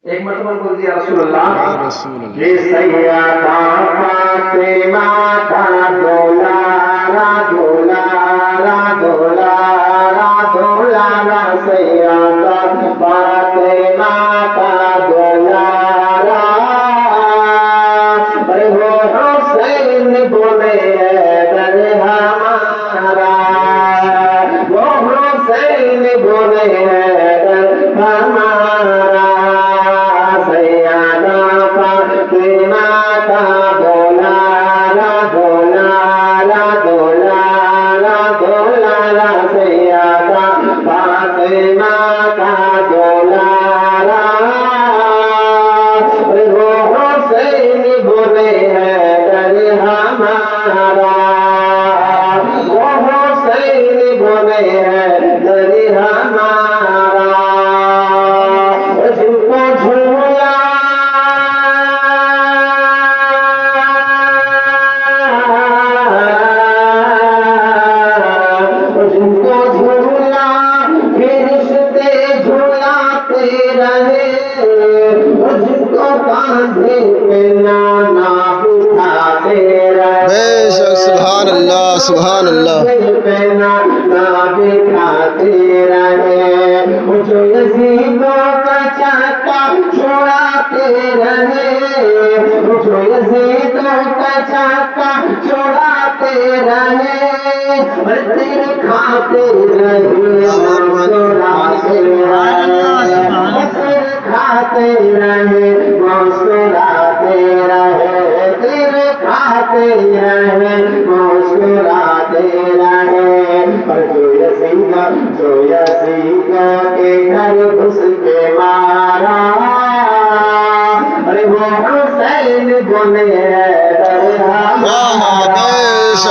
ایک مرتبہ بول دیا رسول اللہ یہ سیدہ فاطمہ کا دولارا دولارا دولارا دولارا سیدہ فاطمہ کا دولارا وہ حسین بولے در ہمارا وہ حسین بولے در ہمارا سبحان اللہ سبحان اللہ جو یزیدوں کا چاٹا چھوڑاتے رہے جو یزیدوں کا چاٹا چھوڑاتے رہے تیرے کھاتے رہے مسکراتے رہے کھاتے رہے مسکراتے رہے تیرے کھاتے رہے مسکراتے رہے پر جو یزیدہ کے گھر گھس کے مارا ارے وہ حسین بولے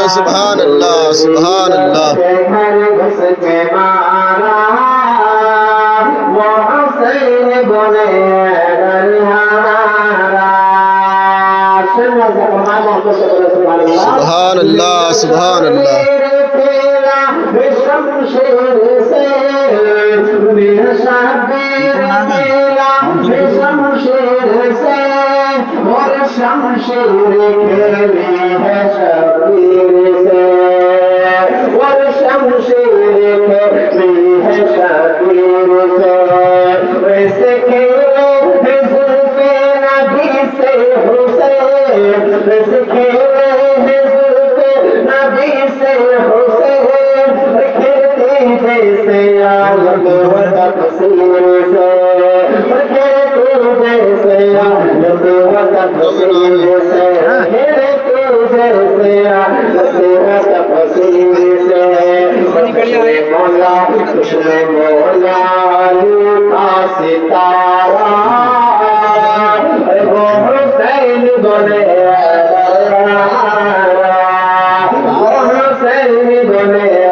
سبحان اللہ سبحان اللہ گھر گھس کے مارا وہ حسین بولے سبحان اللہ سبحان اللہ شمشیر سے میرا شبیر میلا شمشیر سے اور شمشیر کھیلی ہے شبیر سے اور شمشیر کھیلی ہے شبیر سے ویسے کھیلے حزب نبی سے حسین ویسے کھیلے حزب نبی سے حسین جیسے عالم و تفسیر سے کھیلتے جیسے عالم و تفسیر سے کھیلتے جیسے عالم و تفسیر سے کشن مولا علی کا ستارہ وہ حسین بولے وہ حسین بولے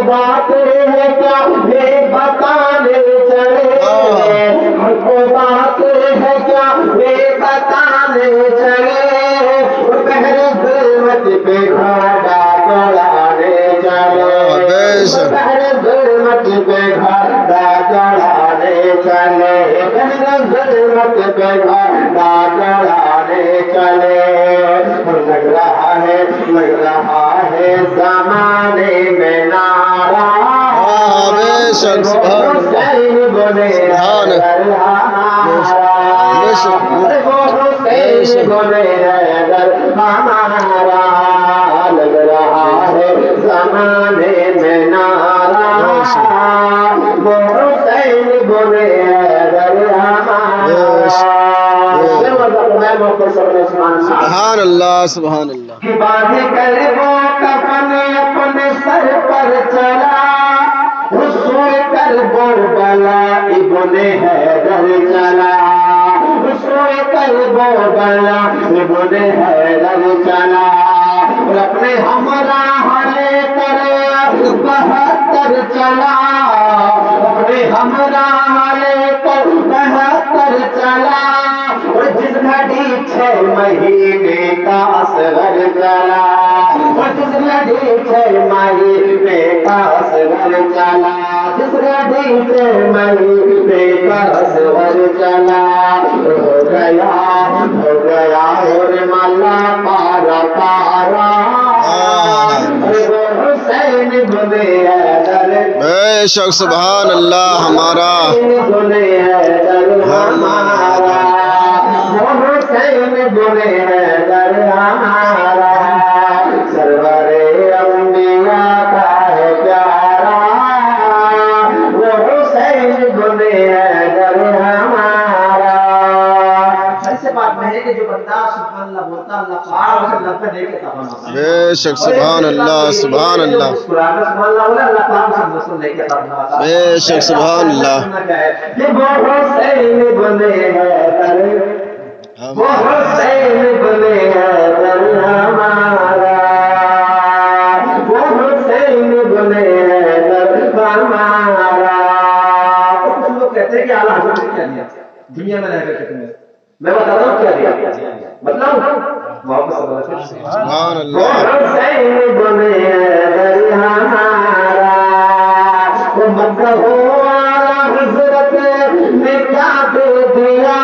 بات ہے کیا یہ بتانے چلے ہم کو بات ہے کیا یہ بتانے چلے پہلے ظلمت پہ گھاڑا چڑھانے چلے پہلے ظلمت پہ گھاڑا چڑھانے چلے پہلے ظلمت پہ گھاڑا چڑھانے چلے لگ رہا ہے زمانے میں نارا حسین بولے بولے ہمارا لگ رہا ہے زمانے میں نارا وہ حسین بولے سبحان اللہ سبحان اللہ باندھ کر وہ کفن اپنے سر बने हैदर चला सोए कल्बो गला बने हैदर चला और अपने हमरा हले करे 72 चला अपने हमरा हले कर 72 चला और जिस घड़ी 6 महीने का असगर चला और जिस घड़ी 6 महीने का असगर चला जिस घड़ी 6 महीने का असगर चला हो गया और माला पारा पारा अरे वो हुसैन बने हैदर बेशक सुभान अल्लाह हमारा बोले हैदर हमारा वो हुसैन बोले हैदर हमारा सरवरे अंबिया का है प्यारा वो हुसैन बोले हैदर हमारा। ऐसे बात में है कि जो बंदा सुभान अल्लाह बोलता अल्लाह पाक उसे लब पे देके तफा होता है। बेशक सुभान अल्लाह सुभान अल्लाह सुभान अल्लाह बोले अल्लाह पाक उसे रसूल लेके तफा होता है। बेशक सुभान अल्लाह ये वो हुसैन बने हैदर वो हुसैन बने हैदर हमारा वो हुसैन बने हैदर हमारा। तो कुछ लोग कहते हैं कि आला हज़रत ने क्या दिया दुनिया में रह करके तुम्हें, मैं बताता हूँ क्या दिया मतलब वापस सुभान वो अल्लाह हुसैन बने हैदर हमारा वो मक्का हो आला हज़रत ने क्या दे दिया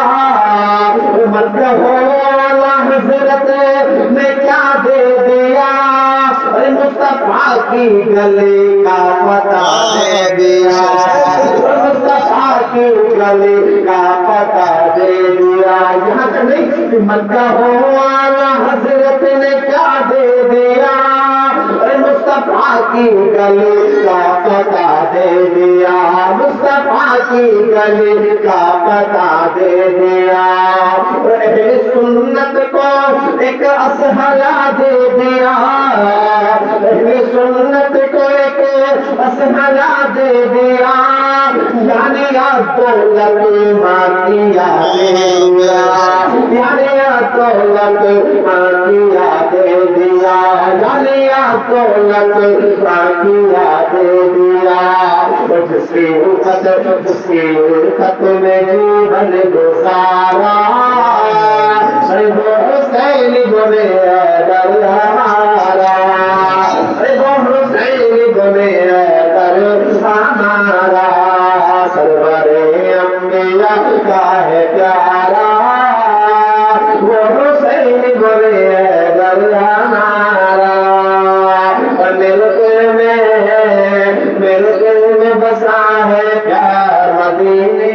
वो मक्का हो आला हज़रत ने क्या दे दिया अरे मुस्तफा की गली का पता दे दिया मुस्तफा की गली का पता दे दिया। यहाँ तक नहीं कि मक्का हो आला हज़रत ने क्या दे दिया अरे मुस्तफा की गली का पता दे दिया मुस्तफा की गली का पता दे दिया। अहले सुन्नत को एक असहला दे दिया अहले सुन्नत को एक असहला दे दिया यानी दौलत मातिया दे दिया यानी दौलत मातिया दे दिया यानी दौलत मातिया दे दिया। जिसकी उल्फत में जीवन गुजारा अरे वो हुसैन बने हैदर हमारा अरे वो हुसैन बने हैदर हमारा सरवरे अंबिया का है प्यारा वो हुसैन बने हैदर हमारा। और मेरे दिल में बसा है प्यार मदीने।